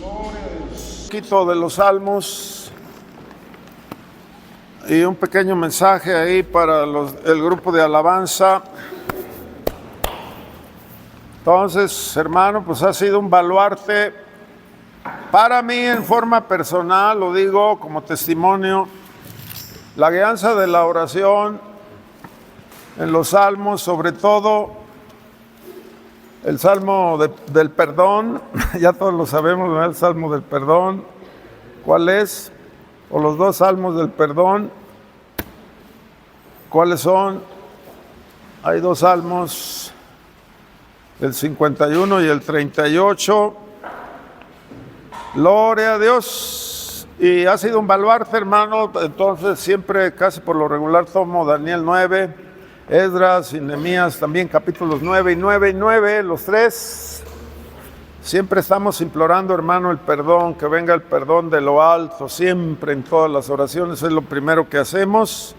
Un poquito de los salmos y un pequeño mensaje ahí para el grupo de alabanza. Entonces, hermano, pues ha sido un baluarte para mí en forma personal, lo digo como testimonio, la guianza de la oración en los salmos, sobre todo el salmo del perdón. Ya todos lo sabemos, ¿verdad? El salmo del perdón, ¿cuál es? O los dos salmos del perdón, ¿cuáles son? Hay dos salmos, el 51 y el 38. Gloria a Dios. Y ha sido un baluarte, hermano. Entonces siempre, casi por lo regular, tomo Daniel 9, Esdras y Nehemías también, capítulos 9 y 9 y 9, los tres. Siempre estamos implorando, hermano, el perdón, que venga el perdón de lo alto, siempre en todas las oraciones, es lo primero que hacemos.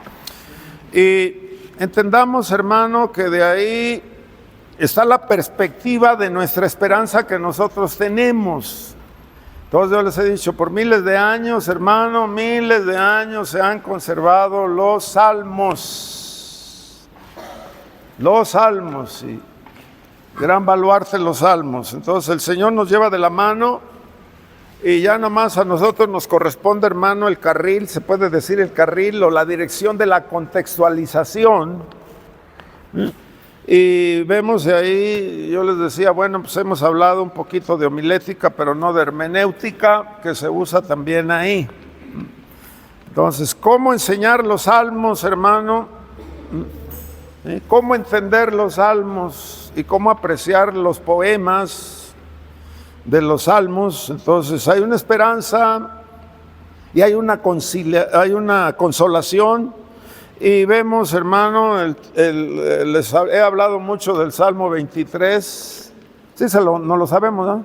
Y entendamos, hermano, que de ahí está la perspectiva de nuestra esperanza que nosotros tenemos. Entonces yo les he dicho, por miles de años, hermano, miles de años se han conservado los salmos. Los salmos, y gran baluarte los salmos. Entonces el Señor nos lleva de la mano y ya nomás a nosotros nos corresponde, hermano, el carril, se puede decir el carril o la dirección de la contextualización. Y vemos de ahí, yo les decía, bueno, pues hemos hablado un poquito de homilética, pero no de hermenéutica, que se usa también ahí. Entonces, ¿cómo enseñar los salmos, hermano? ¿Cómo entender los salmos y cómo apreciar los poemas de los salmos? Entonces hay una esperanza y hay una consolación. Y vemos, hermano, les he hablado mucho del Salmo 23. Sí, no lo sabemos, ¿no?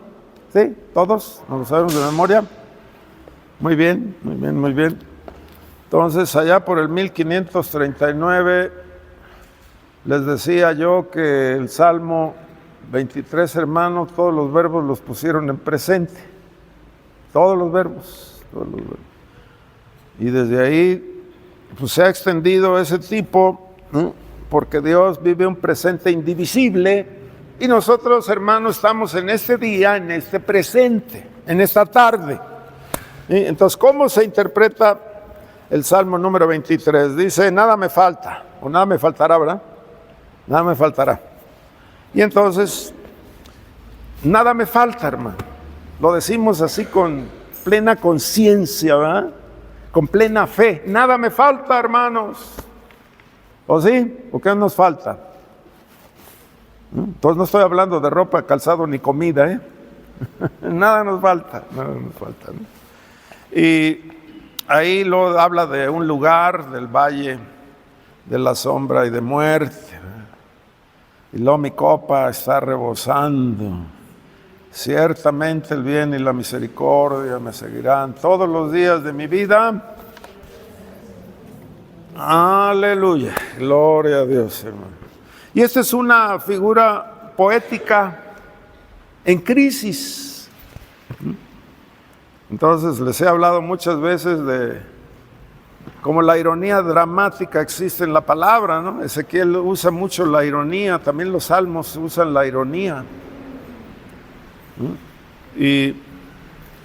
Sí, todos, no lo sabemos de memoria. Muy bien, muy bien, muy bien. Entonces, allá por el 1539... les decía yo que el Salmo 23, hermano, todos los verbos los pusieron en presente. Todos los verbos. Y desde ahí, pues se ha extendido ese tipo, ¿no? Porque Dios vive un presente indivisible y nosotros, hermanos, estamos en este día, en este presente, en esta tarde. ¿Sí? Entonces, ¿cómo se interpreta el Salmo número 23? Dice, nada me falta, o nada me faltará, ¿verdad? Nada me faltará. Y entonces, nada me falta, hermano. Lo decimos así con plena conciencia, ¿verdad? Con plena fe. Nada me falta, hermanos. ¿O sí? ¿O qué nos falta? Entonces no estoy hablando de ropa, calzado ni comida, ¿eh? Nada nos falta, nada nos falta, ¿no? Y ahí lo habla de un lugar, del valle de la sombra y de muerte. Y luego mi copa está rebosando. Ciertamente el bien y la misericordia me seguirán todos los días de mi vida. Aleluya, gloria a Dios, hermano. Y esta es una figura poética en crisis. Entonces les he hablado muchas veces de cómo la ironía dramática existe en la palabra, ¿no? Ezequiel usa mucho la ironía, también los salmos usan la ironía. Y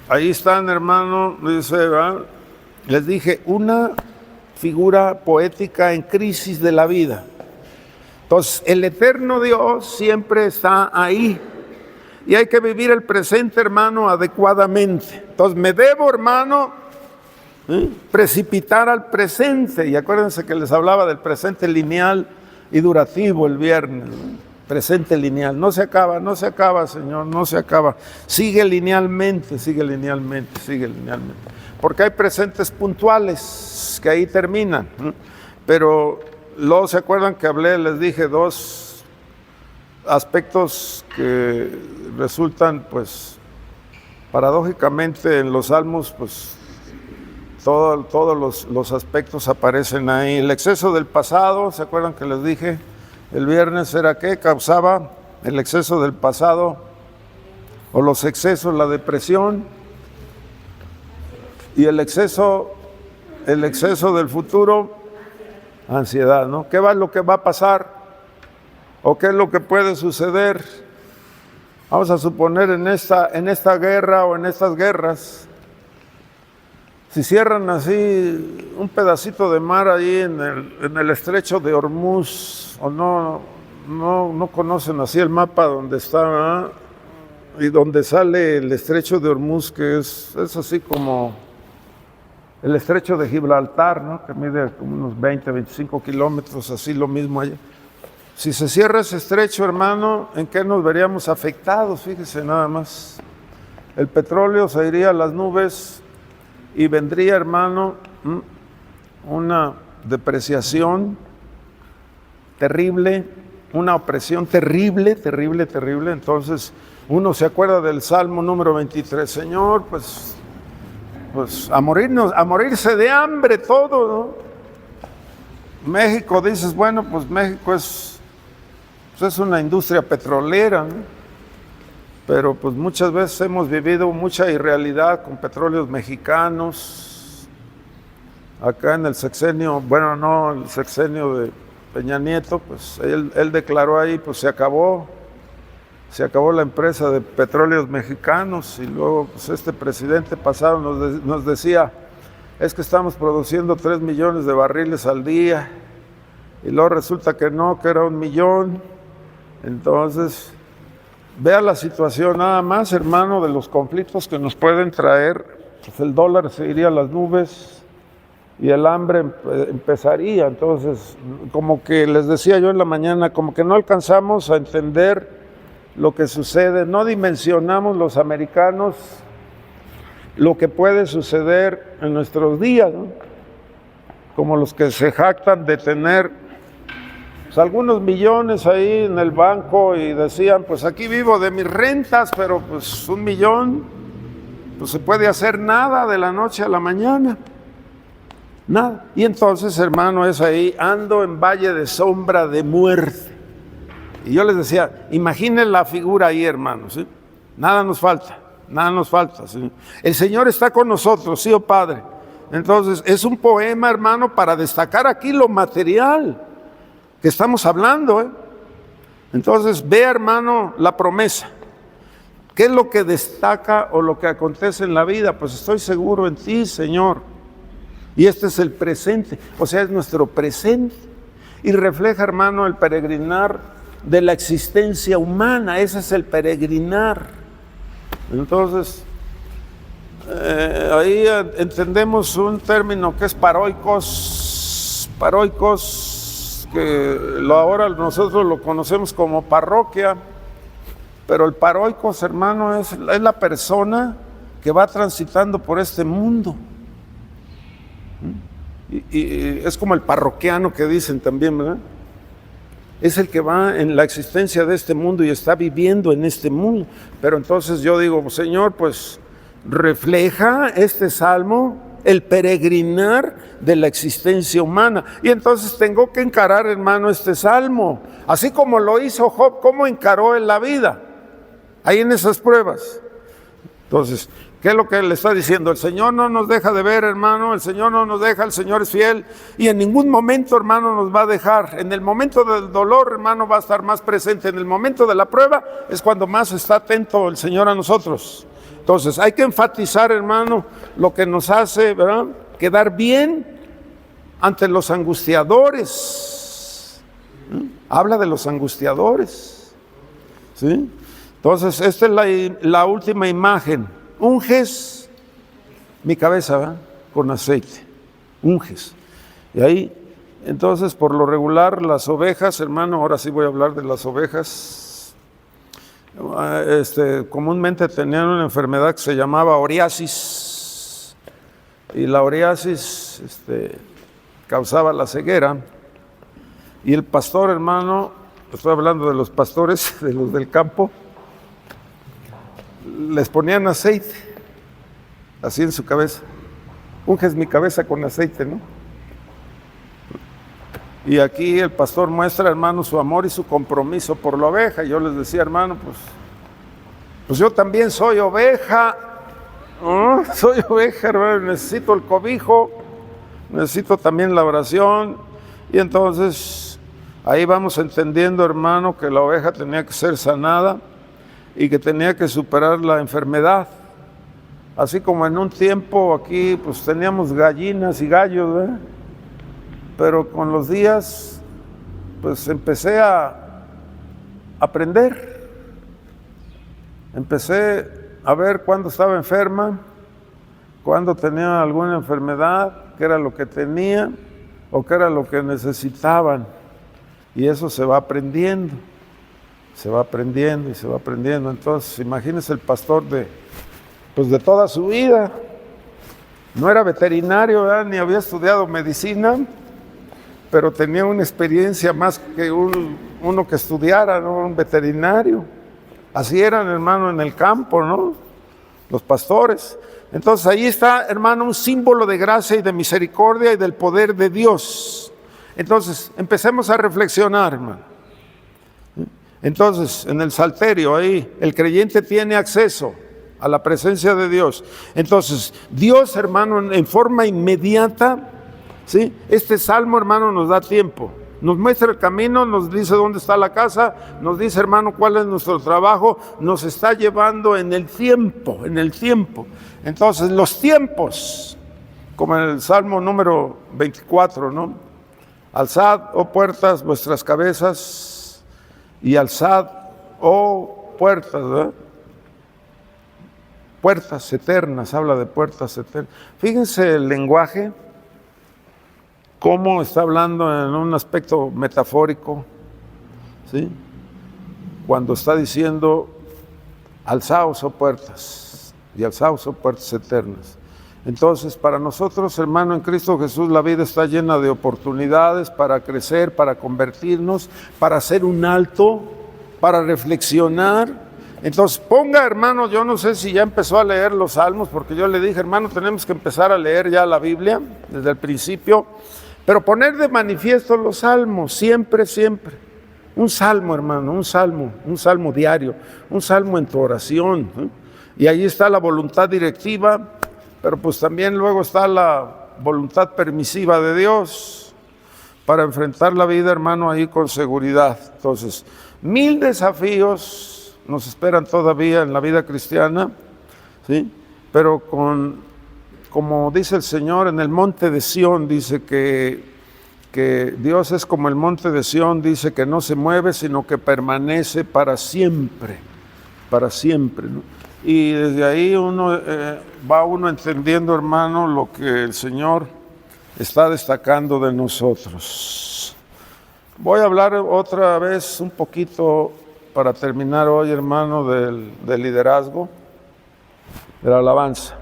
ahí están, hermano, dice, ¿verdad? Les dije, una figura poética en crisis de la vida. Entonces, el eterno Dios siempre está ahí. Y hay que vivir el presente, hermano, adecuadamente. Entonces, me debo, hermano, precipitar al presente. Y acuérdense que les hablaba del presente lineal y durativo el viernes, ¿no? Presente lineal, no se acaba, Señor, no se acaba. Sigue linealmente, sigue linealmente, sigue linealmente. Porque hay presentes puntuales que ahí terminan, ¿no? Pero luego se acuerdan que les dije dos aspectos que resultan, pues, paradójicamente en los salmos, pues, todos los aspectos aparecen ahí. El exceso del pasado, ¿se acuerdan que les dije el viernes? ¿Era qué causaba el exceso del pasado? o los excesos, la depresión, y el exceso del futuro, ansiedad, ¿no? ¿Qué es lo que va a pasar? ¿O qué es lo que puede suceder? Vamos a suponer en esta guerra o en estas guerras, si cierran así un pedacito de mar ahí en el estrecho de Hormuz, o no conocen así el mapa donde está, ¿verdad? Y donde sale el estrecho de Hormuz, que es así como el estrecho de Gibraltar, ¿no? Que mide como unos 20, 25 kilómetros, así lo mismo allá. Si se cierra ese estrecho, hermano, ¿en qué nos veríamos afectados? Fíjese nada más. El petróleo se iría a las nubes y vendría, hermano, una depreciación terrible, una opresión terrible, terrible, terrible. Entonces, uno se acuerda del Salmo número 23, Señor, pues a morirse de hambre todo, ¿no? México, dices, bueno, pues México es una industria petrolera, ¿no? Pero pues muchas veces hemos vivido mucha irrealidad con petróleos mexicanos. Acá en el sexenio, bueno, no, el sexenio de Peña Nieto, pues él declaró ahí, pues se acabó la empresa de petróleos mexicanos, y luego pues este presidente pasado nos decía, es que estamos produciendo 3 millones de barriles al día, y luego resulta que no, que era 1 millón. Entonces, vea la situación nada más, hermano, de los conflictos que nos pueden traer. Pues el dólar se iría a las nubes y el hambre empezaría. Entonces, como que les decía yo en la mañana, como que no alcanzamos a entender lo que sucede, no dimensionamos los americanos lo que puede suceder en nuestros días, ¿no? Como los que se jactan de tener pues algunos millones ahí en el banco y decían, pues aquí vivo de mis rentas, pero pues 1 millón, pues se puede hacer nada de la noche a la mañana, nada. Y entonces, hermano, es ahí, ando en valle de sombra de muerte. Y yo les decía, imaginen la figura ahí, hermano, ¿sí? Nada nos falta, ¿sí? El Señor está con nosotros, ¿sí, oh Padre? Entonces, es un poema, hermano, para destacar aquí lo material que estamos hablando, ¿eh? Entonces, ve, hermano, la promesa. ¿Qué es lo que destaca o lo que acontece en la vida? Pues estoy seguro en ti, Señor. Y este es el presente, o sea, es nuestro presente. Y refleja, hermano, el peregrinar de la existencia humana. Ese es el peregrinar. Entonces, ahí entendemos un término que es paroikos, que ahora nosotros lo conocemos como parroquia, pero el paroikos, hermano, es la persona que va transitando por este mundo. Y es como el parroquiano que dicen también, ¿verdad? Es el que va en la existencia de este mundo y está viviendo en este mundo. Pero entonces yo digo, Señor, pues refleja este salmo el peregrinar de la existencia humana. Y entonces tengo que encarar, hermano, este salmo, así como lo hizo Job. ¿Cómo encaró en la vida? Ahí en esas pruebas. Entonces, ¿qué es lo que le está diciendo? El Señor no nos deja de ver, hermano, el Señor no nos deja, el Señor es fiel, y en ningún momento, hermano, nos va a dejar. En el momento del dolor, hermano, va a estar más presente. En el momento de la prueba es cuando más está atento el Señor a nosotros. Entonces, hay que enfatizar, hermano, lo que nos hace, ¿verdad?, quedar bien ante los angustiadores. Habla de los angustiadores, ¿sí? Entonces, esta es la última imagen. Unges mi cabeza, ¿verdad?, con aceite. Unges. Y ahí, entonces, por lo regular, las ovejas, hermano, ahora sí voy a hablar de las ovejas. Comúnmente tenían una enfermedad que se llamaba oriasis, y la oriasis causaba la ceguera, y el pastor, hermano, estoy hablando de los pastores, de los del campo, les ponían aceite así en su cabeza. Unges mi cabeza con aceite, ¿no? Y aquí el pastor muestra, hermano, su amor y su compromiso por la oveja. Yo les decía, hermano, pues Pues yo también soy oveja, soy oveja, hermano, necesito el cobijo, necesito también la oración. Y entonces ahí vamos entendiendo, hermano, que la oveja tenía que ser sanada y que tenía que superar la enfermedad. Así como en un tiempo aquí pues teníamos gallinas y gallos, ¿verdad? Pero con los días pues empecé a aprender. Empecé a ver cuándo estaba enferma, cuándo tenía alguna enfermedad, qué era lo que tenía o qué era lo que necesitaban. Y eso se va aprendiendo, se va aprendiendo y se va aprendiendo. Entonces, imagínense el pastor de toda su vida. No era veterinario, ¿verdad? Ni había estudiado medicina, pero tenía una experiencia más que uno que estudiara, ¿no? Un veterinario. Así eran, hermano, en el campo, ¿no? Los pastores. Entonces ahí está, hermano, un símbolo de gracia y de misericordia y del poder de Dios. Entonces, empecemos a reflexionar, hermano. Entonces, en el salterio ahí, el creyente tiene acceso a la presencia de Dios. Entonces, Dios, hermano, en forma inmediata, ¿sí? Este salmo, hermano, nos da tiempo. Nos muestra el camino, nos dice dónde está la casa, nos dice, hermano, cuál es nuestro trabajo, nos está llevando en el tiempo, en el tiempo. Entonces, los tiempos, como en el Salmo número 24, ¿no? Alzad, oh puertas, vuestras cabezas, y alzad, oh puertas, ¿verdad? Puertas eternas, habla de puertas eternas. Fíjense el lenguaje, cómo está hablando en un aspecto metafórico, ¿sí? Cuando está diciendo, alzaos, oh puertas, y alzaos, oh puertas eternas. Entonces, para nosotros, hermano, en Cristo Jesús, la vida está llena de oportunidades para crecer, para convertirnos, para hacer un alto, para reflexionar. Entonces, ponga, hermano, yo no sé si ya empezó a leer los salmos, porque yo le dije, hermano, tenemos que empezar a leer ya la Biblia desde el principio, pero poner de manifiesto los salmos, siempre, siempre. Un salmo, hermano, un salmo diario, un salmo en tu oración, ¿eh? Y ahí está la voluntad directiva, pero pues también luego está la voluntad permisiva de Dios para enfrentar la vida, hermano, ahí con seguridad. Entonces, 1000 desafíos nos esperan todavía en la vida cristiana, ¿sí? Pero como dice el Señor, en el monte de Sión, dice que Dios es como el monte de Sión, dice que no se mueve, sino que permanece para siempre, ¿no? Y desde ahí va uno entendiendo, hermano, lo que el Señor está destacando de nosotros. Voy a hablar otra vez un poquito para terminar hoy, hermano, del liderazgo, de la alabanza.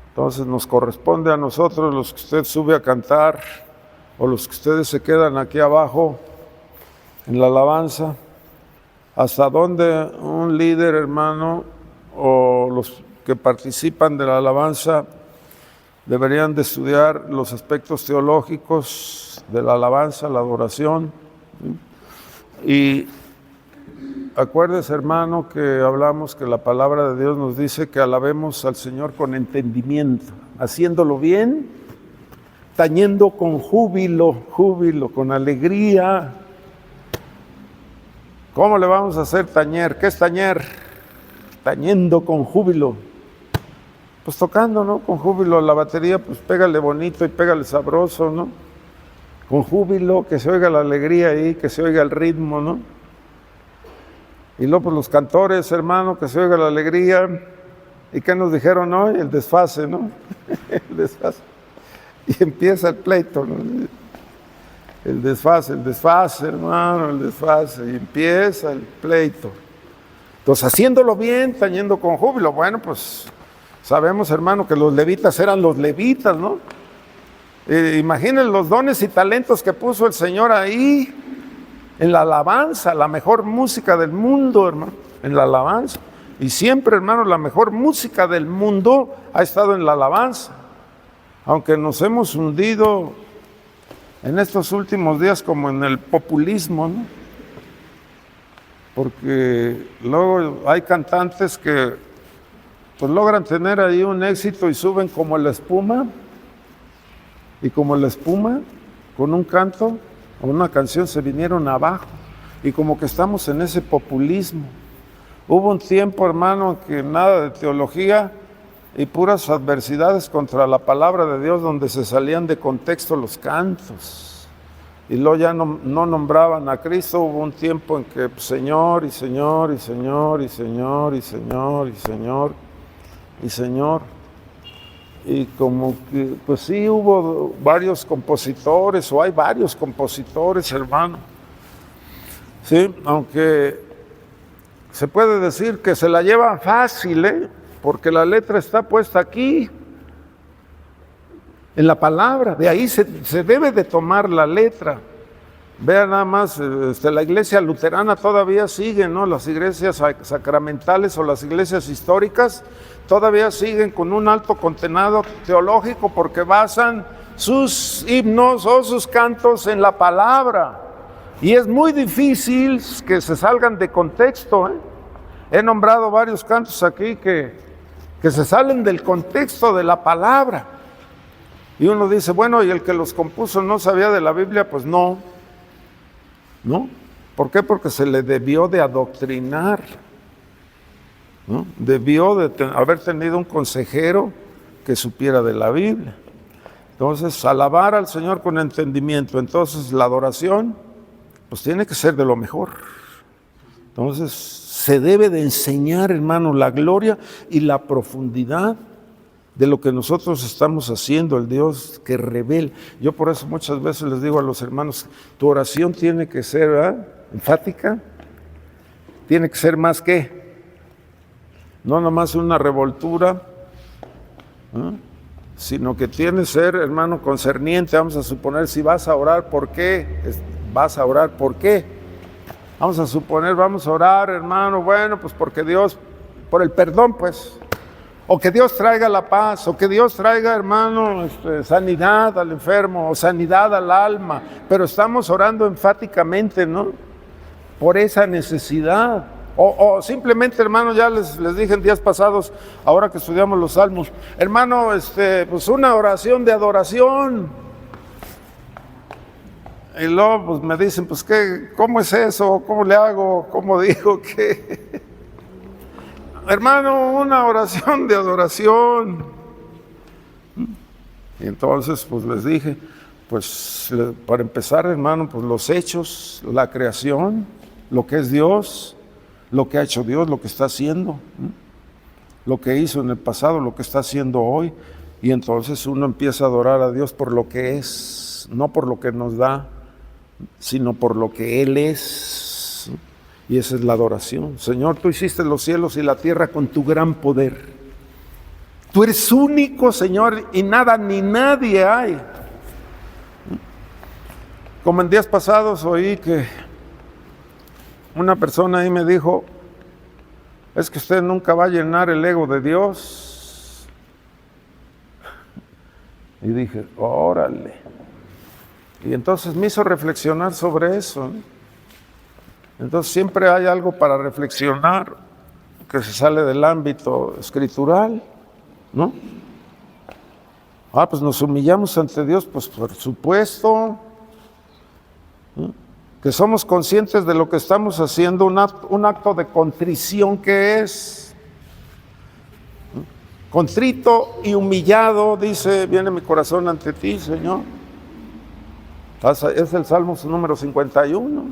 Entonces nos corresponde a nosotros, los que usted sube a cantar, o los que ustedes se quedan aquí abajo en la alabanza, hasta dónde un líder, hermano, o los que participan de la alabanza deberían de estudiar los aspectos teológicos de la alabanza, la adoración. Y acuérdese, hermano, que hablamos que la palabra de Dios nos dice que alabemos al Señor con entendimiento, haciéndolo bien, tañendo con júbilo, con alegría. ¿Cómo le vamos a hacer tañer? ¿Qué es tañer? Tañendo con júbilo. Pues tocando, ¿no? Con júbilo. La batería, pues pégale bonito y pégale sabroso, ¿no? Con júbilo, que se oiga la alegría ahí, que se oiga el ritmo, ¿no? Y luego pues los cantores, hermano, que se oiga la alegría. ¿Y qué nos dijeron hoy? El desfase, ¿no? El desfase. Y empieza el pleito, ¿no? El desfase, hermano, el desfase. Y empieza el pleito. Entonces, haciéndolo bien, tañendo con júbilo. Bueno, pues sabemos, hermano, que los levitas eran los levitas, ¿no? Imaginen los dones y talentos que puso el Señor ahí en la alabanza, la mejor música del mundo, hermano, en la alabanza. Y siempre, hermano, la mejor música del mundo ha estado en la alabanza. Aunque nos hemos hundido en estos últimos días como en el populismo, ¿no? porque luego hay cantantes que pues logran tener ahí un éxito y suben como la espuma, y como la espuma, con un canto o una canción se vinieron abajo, y como que estamos en ese populismo. Hubo un tiempo, hermano, que nada de teología y puras adversidades contra la palabra de Dios, donde se salían de contexto los cantos, y luego ya no nombraban a Cristo. Hubo un tiempo en que Señor y Señor y Señor y Señor y Señor y Señor y Señor, y como que pues sí hubo varios compositores, o hay varios compositores, hermano, sí, aunque se puede decir que se la llevan fácil, porque la letra está puesta aquí, en la palabra, de ahí se debe de tomar la letra. Vean nada más, la iglesia luterana todavía sigue, ¿no? Las iglesias sacramentales o las iglesias históricas todavía siguen con un alto contenido teológico, porque basan sus himnos o sus cantos en la palabra. Y es muy difícil que se salgan de contexto, He nombrado varios cantos aquí que se salen del contexto de la palabra. Y uno dice, bueno, ¿y el que los compuso no sabía de la Biblia? Pues no. ¿No? ¿Por qué? Porque se le debió de adoctrinar, ¿no? Debió de haber tenido un consejero que supiera de la Biblia. Entonces, alabar al Señor con entendimiento. Entonces, la adoración, pues tiene que ser de lo mejor. Entonces, se debe de enseñar, hermano, la gloria y la profundidad de lo que nosotros estamos haciendo, el Dios que revela. Yo por eso muchas veces les digo a los hermanos, tu oración tiene que ser, ¿verdad?, enfática, tiene que ser más que, no nomás una revoltura, ¿no?, sino que tiene que ser, hermano, concerniente. Vamos a suponer, si vas a orar, ¿por qué? Vas a orar, ¿por qué? Vamos a suponer, vamos a orar, hermano, bueno, pues porque Dios, por el perdón, pues, o que Dios traiga la paz, o que Dios traiga, hermano, sanidad al enfermo, o sanidad al alma, pero estamos orando enfáticamente, ¿no?, por esa necesidad. O simplemente, hermano, ya les dije en días pasados, ahora que estudiamos los salmos, hermano, pues una oración de adoración. Y luego pues me dicen, pues ¿qué? ¿Cómo es eso? ¿Cómo le hago? ¿Cómo digo que? Hermano, una oración de adoración. Y entonces pues les dije, pues para empezar, hermano, pues los hechos, la creación, lo que es Dios, lo que ha hecho Dios, lo que está haciendo, lo que hizo en el pasado, lo que está haciendo hoy. Y entonces uno empieza a adorar a Dios por lo que es, no por lo que nos da, sino por lo que Él es. Y esa es la adoración. Señor, tú hiciste los cielos y la tierra con tu gran poder. Tú eres único, Señor, y nada ni nadie hay. Como en días pasados oí que una persona ahí me dijo, es que usted nunca va a llenar el ego de Dios. Y dije, órale. Y entonces me hizo reflexionar sobre eso, ¿no? Entonces siempre hay algo para reflexionar que se sale del ámbito escritural, ¿no? Pues nos humillamos ante Dios, pues por supuesto, ¿no?, que somos conscientes de lo que estamos haciendo, un acto de contrición que es, ¿no?, contrito y humillado, dice, viene mi corazón ante ti, Señor. Es el Salmo número 51,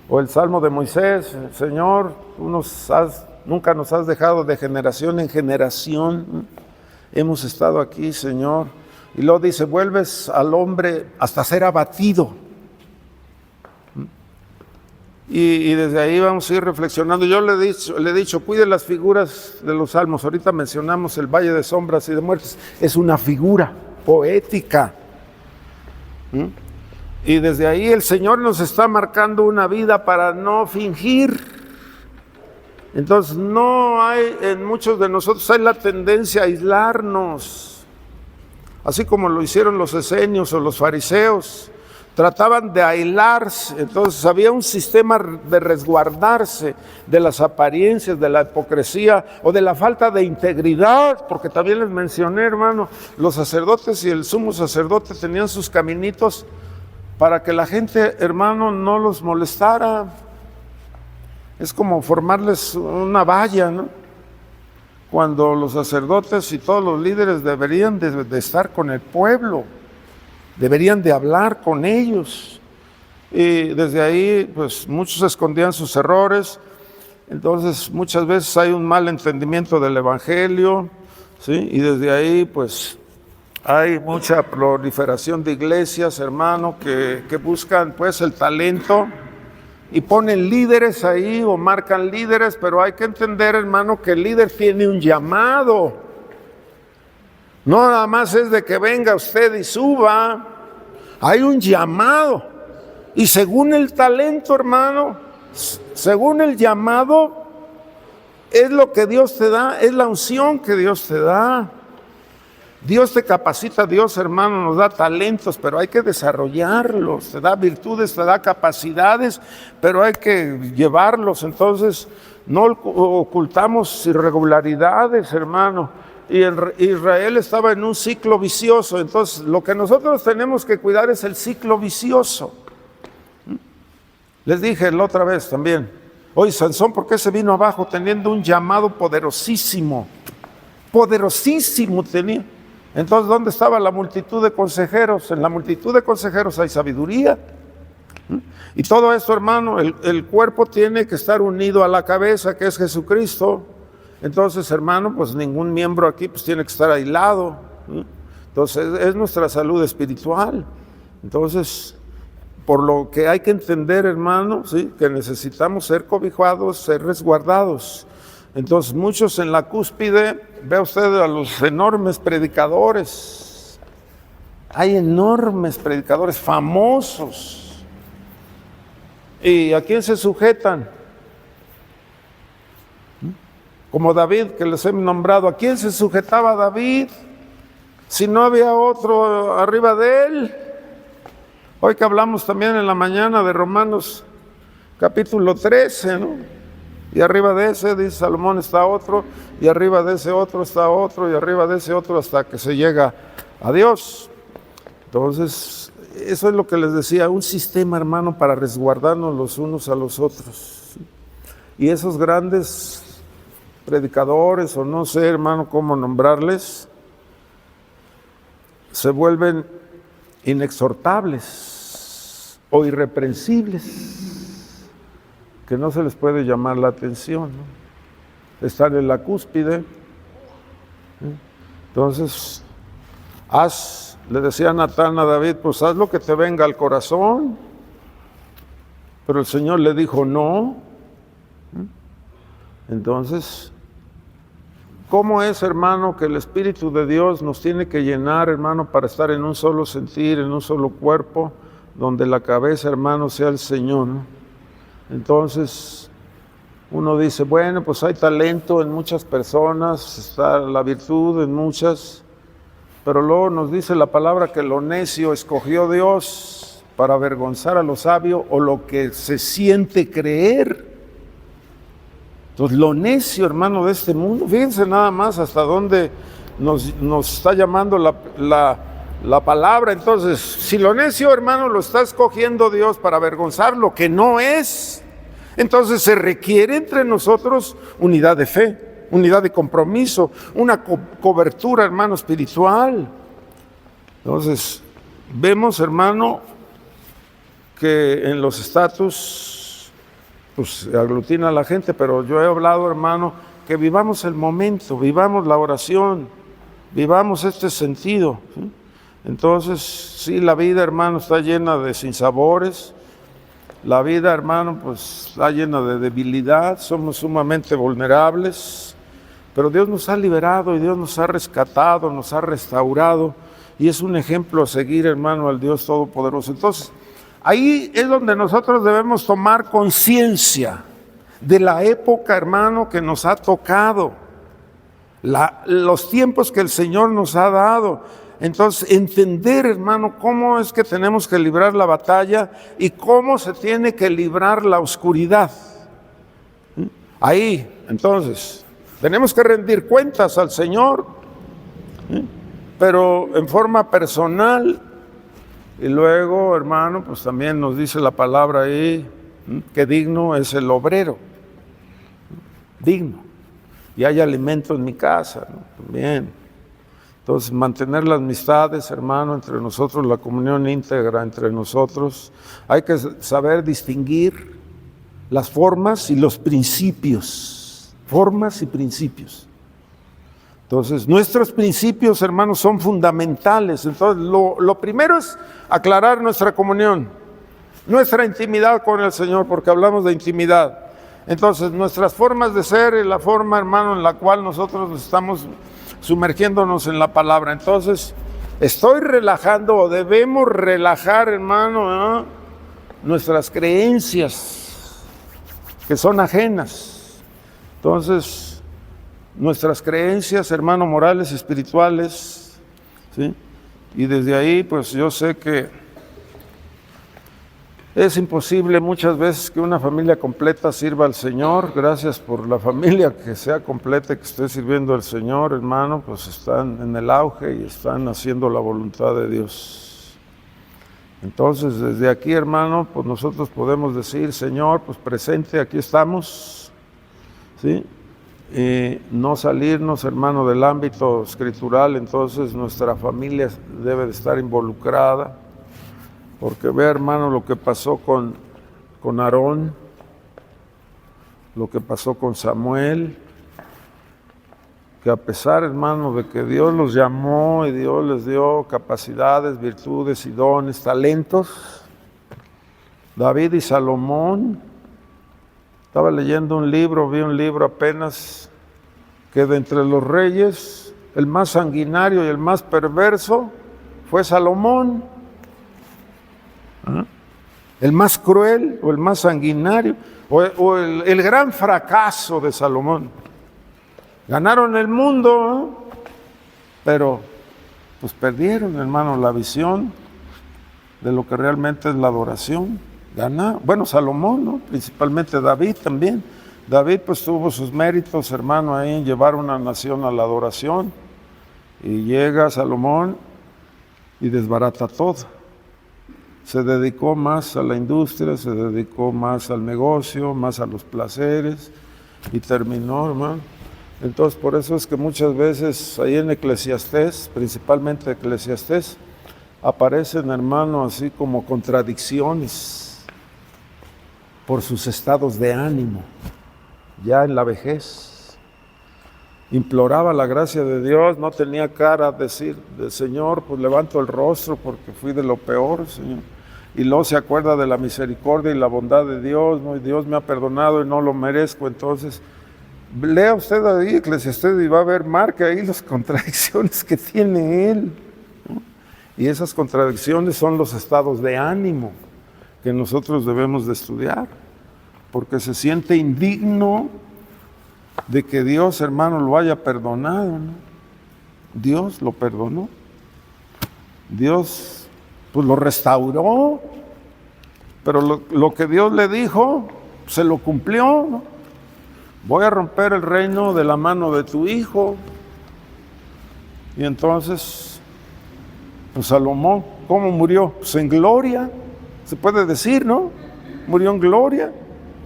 o el Salmo de Moisés, Señor, tú nunca nos has dejado de generación en generación, hemos estado aquí, Señor. Y luego dice, vuelves al hombre hasta ser abatido. Y desde ahí vamos a ir reflexionando. Yo le he dicho, cuide las figuras de los salmos. Ahorita mencionamos el valle de sombras y de muertes. Es una figura poética. Y desde ahí el Señor nos está marcando una vida para no fingir. Entonces no hay, en muchos de nosotros hay la tendencia a aislarnos, así como lo hicieron los esenios o los fariseos. trataban de aislarse. Entonces había un sistema de resguardarse de las apariencias, de la hipocresía o de la falta de integridad, porque también les mencioné, hermano, los sacerdotes y el sumo sacerdote tenían sus caminitos para que la gente, hermano, no los molestara. Es como formarles una valla, ¿no? Cuando los sacerdotes y todos los líderes deberían de estar con el pueblo, deberían de hablar con ellos. Y desde ahí, pues muchos escondían sus errores. Entonces, muchas veces hay un mal entendimiento del evangelio, ¿sí? Y desde ahí, pues, hay mucha proliferación de iglesias, hermano, que buscan, pues, el talento y ponen líderes ahí o marcan líderes, pero hay que entender, hermano, que el líder tiene un llamado. No nada más es de que venga usted y suba, hay un llamado. Y según el talento, hermano, según el llamado, es lo que Dios te da, es la unción que Dios te da. Dios te capacita, Dios, hermano, nos da talentos, pero hay que desarrollarlos. Te da virtudes, te da capacidades, pero hay que llevarlos. Entonces, no ocultamos irregularidades, hermano. Y Israel estaba en un ciclo vicioso. Entonces, lo que nosotros tenemos que cuidar es el ciclo vicioso. Les dije la otra vez también, oye, Sansón, ¿por qué se vino abajo teniendo un llamado poderosísimo? Poderosísimo tenía. Entonces, ¿dónde estaba la multitud de consejeros? En la multitud de consejeros hay sabiduría. Y todo esto, hermano, el cuerpo tiene que estar unido a la cabeza, que es Jesucristo. Entonces, hermano, pues ningún miembro aquí pues tiene que estar aislado. Entonces, es nuestra salud espiritual. Entonces, por lo que hay que entender, hermano, ¿sí? Que necesitamos ser cobijados, ser resguardados. Entonces, muchos en la cúspide, vea usted a los enormes predicadores. Hay enormes predicadores famosos. ¿Y a quién se sujetan? Como David, que les he nombrado. ¿A quién se sujetaba David? Si no había otro arriba de él. Hoy que hablamos también en la mañana de Romanos capítulo 13, ¿no? Y arriba de ese, dice Salomón, está otro, y arriba de ese otro está otro, y arriba de ese otro, hasta que se llega a Dios. Entonces, eso es lo que les decía, un sistema, hermano, para resguardarnos los unos a los otros. Y esos grandes predicadores, o no sé, hermano, cómo nombrarles, se vuelven inexhortables o irreprensibles, que no se les puede llamar la atención, ¿no? Están en la cúspide. Entonces, le decía Natán a David, pues haz lo que te venga al corazón. Pero el Señor le dijo no. Entonces, ¿cómo es, hermano, que el Espíritu de Dios nos tiene que llenar, hermano, para estar en un solo sentir, en un solo cuerpo, donde la cabeza, hermano, sea el Señor, ¿no? Entonces, uno dice, bueno, pues hay talento en muchas personas, está la virtud en muchas, pero luego nos dice la palabra que lo necio escogió Dios para avergonzar a lo sabio, o lo que se siente creer. Entonces, lo necio, hermano, de este mundo, fíjense nada más hasta dónde nos está llamando la palabra. Entonces, si lo necio, hermano, lo está escogiendo Dios para avergonzar lo que no es, entonces se requiere entre nosotros unidad de fe, unidad de compromiso, una cobertura, hermano, espiritual. Entonces, vemos, hermano, que en los estatus pues aglutina a la gente, pero yo he hablado, hermano, que vivamos el momento, vivamos la oración, vivamos este sentido, ¿sí? Entonces, sí, la vida, hermano, está llena de sinsabores. La vida, hermano, pues está llena de debilidad, somos sumamente vulnerables, pero Dios nos ha liberado y Dios nos ha rescatado, nos ha restaurado, y es un ejemplo a seguir, hermano, al Dios Todopoderoso. Entonces, ahí es donde nosotros debemos tomar conciencia de la época, hermano, que nos ha tocado, los tiempos que el Señor nos ha dado. Entonces, entender, hermano, cómo es que tenemos que librar la batalla y cómo se tiene que librar la oscuridad. Ahí, entonces, tenemos que rendir cuentas al Señor, pero en forma personal. Y luego, hermano, pues también nos dice la palabra ahí, que digno es el obrero. Digno. Y hay alimento en mi casa, ¿no? También. Entonces, mantener las amistades, hermano, entre nosotros, la comunión íntegra entre nosotros. Hay que saber distinguir las formas y los principios. Formas y principios. Entonces, nuestros principios, hermanos, son fundamentales. Entonces, lo primero es aclarar nuestra comunión, nuestra intimidad con el Señor, porque hablamos de intimidad. Entonces, nuestras formas de ser y la forma, hermano, en la cual nosotros estamos sumergiéndonos en la palabra. Entonces, estoy relajando o debemos relajar, hermano, nuestras creencias que son ajenas. Entonces, nuestras creencias, hermano, morales, espirituales, ¿sí? Y desde ahí, pues yo sé que es imposible muchas veces que una familia completa sirva al Señor. Gracias por la familia que sea completa, que esté sirviendo al Señor, hermano, pues están en el auge y están haciendo la voluntad de Dios. Entonces, desde aquí, hermano, pues nosotros podemos decir, Señor, pues presente, aquí estamos, ¿sí? No salirnos, hermano, del ámbito escritural. Entonces nuestra familia debe de estar involucrada, porque ve, hermano, lo que pasó con Aarón, lo que pasó con Samuel, que a pesar, hermano, de que Dios los llamó y Dios les dio capacidades, virtudes y dones, talentos, David y Salomón. Estaba leyendo un libro, vi un libro apenas, que de entre los reyes, el más sanguinario y el más perverso fue Salomón. El más cruel o el más sanguinario, o el gran fracaso de Salomón. Ganaron el mundo, pero pues perdieron, hermano, la visión de lo que realmente es la adoración. Bueno, Salomón, ¿no? Principalmente David también. David pues tuvo sus méritos, hermano, ahí en llevar una nación a la adoración. Y llega Salomón y desbarata todo. Se dedicó más a la industria, se dedicó más al negocio, más a los placeres y terminó, hermano. Entonces, por eso es que muchas veces ahí en Eclesiastés, principalmente Eclesiastés, aparecen, hermano, así como contradicciones por sus estados de ánimo, ya en la vejez. Imploraba la gracia de Dios, no tenía cara a decir, Señor, pues levanto el rostro porque fui de lo peor, Señor. Y luego se acuerda de la misericordia y la bondad de Dios, ¿no? Y Dios me ha perdonado y no lo merezco. Entonces, lea usted ahí Eclesiastés y va a ver, marque ahí las contradicciones que tiene él, ¿no? Y esas contradicciones son los estados de ánimo que nosotros debemos de estudiar, porque se siente indigno de que Dios, hermano, lo haya perdonado, ¿no? Dios lo perdonó, Dios pues lo restauró, pero lo que Dios le dijo se lo cumplió, ¿no? Voy a romper el reino de la mano de tu hijo. Y entonces, pues Salomón, ¿cómo murió? Pues en gloria, se puede decir, ¿no? Murió en gloria,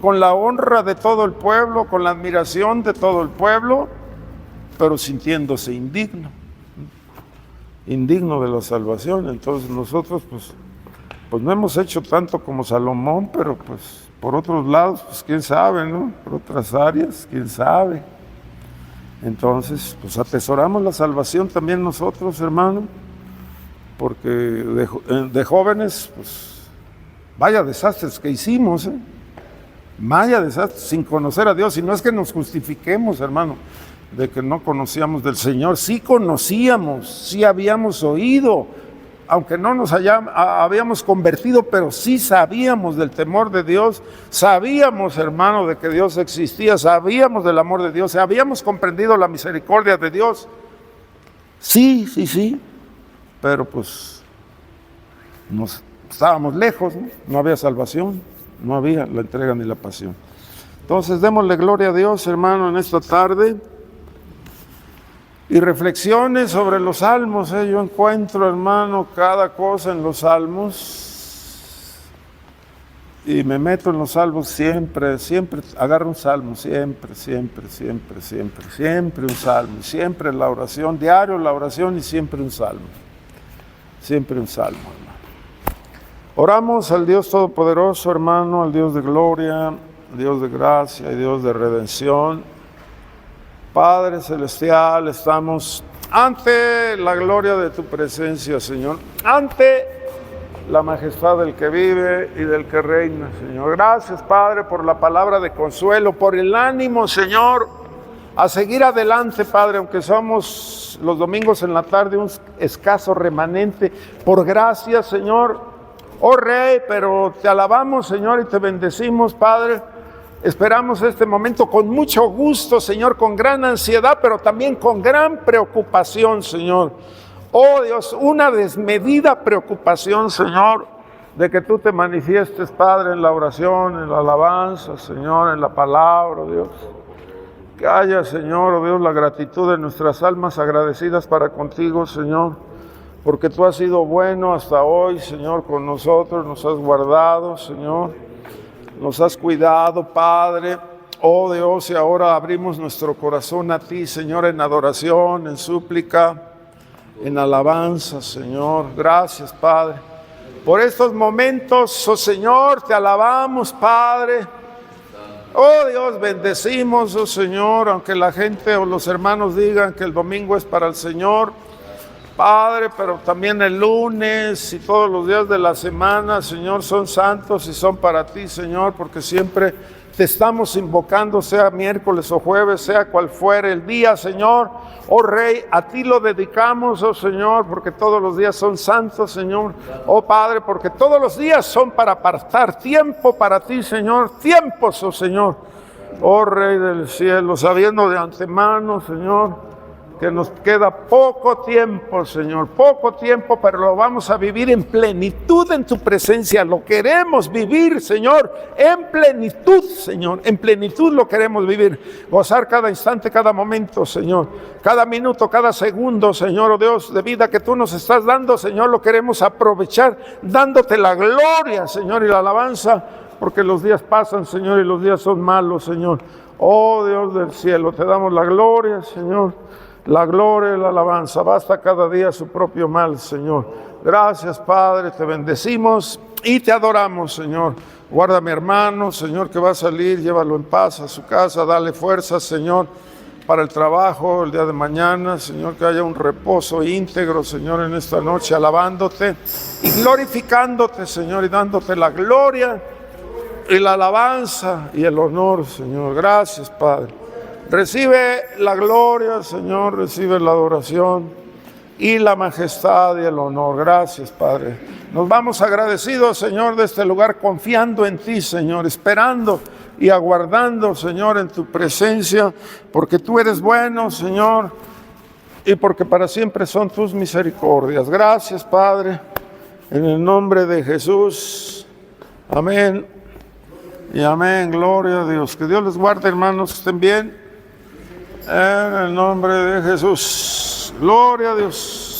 con la honra de todo el pueblo, con la admiración de todo el pueblo, pero sintiéndose indigno de la salvación. Entonces nosotros pues no hemos hecho tanto como Salomón, pero pues por otros lados, pues quién sabe, ¿no? Por otras áreas, quién sabe. Entonces, pues atesoramos la salvación también nosotros, hermano, porque de jóvenes, pues vaya desastres que hicimos, ¿eh? Vaya desastres, sin conocer a Dios. Y no es que nos justifiquemos, hermano, de que no conocíamos del Señor. Sí conocíamos, sí habíamos oído, aunque no nos habíamos convertido, pero sí sabíamos del temor de Dios, sabíamos, hermano, de que Dios existía, sabíamos del amor de Dios, habíamos comprendido la misericordia de Dios. Sí, pero pues estábamos lejos, ¿no? No había salvación, no había la entrega ni la pasión. Entonces démosle gloria a Dios, hermano, en esta tarde. Y reflexiones sobre los salmos. Yo encuentro, hermano, cada cosa en los salmos. Y me meto en los salmos siempre agarro un salmo, siempre un salmo. Siempre la oración, diario la oración y siempre un salmo. Siempre un salmo, hermano. Oramos al Dios Todopoderoso, hermano, al Dios de gloria, Dios de gracia y Dios de redención. Padre Celestial, estamos ante la gloria de tu presencia, Señor, ante la majestad del que vive y del que reina, Señor. Gracias, Padre, por la palabra de consuelo, por el ánimo, Señor, a seguir adelante, Padre, aunque somos los domingos en la tarde un escaso remanente, por gracia, Señor, oh Rey, pero te alabamos, Señor, y te bendecimos, Padre. Esperamos este momento con mucho gusto, Señor, con gran ansiedad, pero también con gran preocupación, Señor. Oh Dios, una desmedida preocupación, Señor, de que tú te manifiestes, Padre, en la oración, en la alabanza, Señor, en la palabra, Dios. Que haya, Señor, oh Dios, la gratitud de nuestras almas agradecidas para contigo, Señor, porque tú has sido bueno hasta hoy, Señor, con nosotros, nos has guardado, Señor. Nos has cuidado, Padre. Oh Dios, y ahora abrimos nuestro corazón a ti, Señor, en adoración, en súplica, en alabanza, Señor. Gracias, Padre, por estos momentos, oh Señor, te alabamos, Padre. Oh Dios, bendecimos, oh Señor, aunque la gente o los hermanos digan que el domingo es para el Señor, Padre, pero también el lunes y todos los días de la semana, Señor, son santos y son para ti, Señor, porque siempre te estamos invocando, sea miércoles o jueves, sea cual fuere el día, Señor. Oh Rey, a ti lo dedicamos, oh Señor, porque todos los días son santos, Señor. Oh Padre, porque todos los días son para apartar tiempo para ti, Señor. Tiempos, oh Señor. Oh Rey del cielo, sabiendo de antemano, Señor, que nos queda poco tiempo, Señor, poco tiempo, pero lo vamos a vivir en plenitud en tu presencia. Lo queremos vivir, Señor, en plenitud, Señor, en plenitud lo queremos vivir. Gozar cada instante, cada momento, Señor, cada minuto, cada segundo, Señor, oh Dios, de vida que tú nos estás dando, Señor, lo queremos aprovechar, dándote la gloria, Señor, y la alabanza, porque los días pasan, Señor, y los días son malos, Señor. Oh Dios del cielo, te damos la gloria, Señor. La gloria y la alabanza, basta cada día su propio mal, Señor. Gracias, Padre, te bendecimos y te adoramos, Señor. Guarda a mi hermano, Señor, que va a salir, llévalo en paz a su casa, dale fuerzas, Señor, para el trabajo el día de mañana, Señor, que haya un reposo íntegro, Señor, en esta noche, alabándote y glorificándote, Señor, y dándote la gloria y la alabanza y el honor, Señor. Gracias, Padre. Recibe la gloria, Señor, recibe la adoración y la majestad y el honor. Gracias, Padre. Nos vamos agradecidos, Señor, de este lugar, confiando en ti, Señor, esperando y aguardando, Señor, en tu presencia, porque tú eres bueno, Señor, y porque para siempre son tus misericordias. Gracias, Padre, en el nombre de Jesús. Amén y amén. Gloria a Dios. Que Dios les guarde, hermanos, estén bien. En el nombre de Jesús. Gloria a Dios.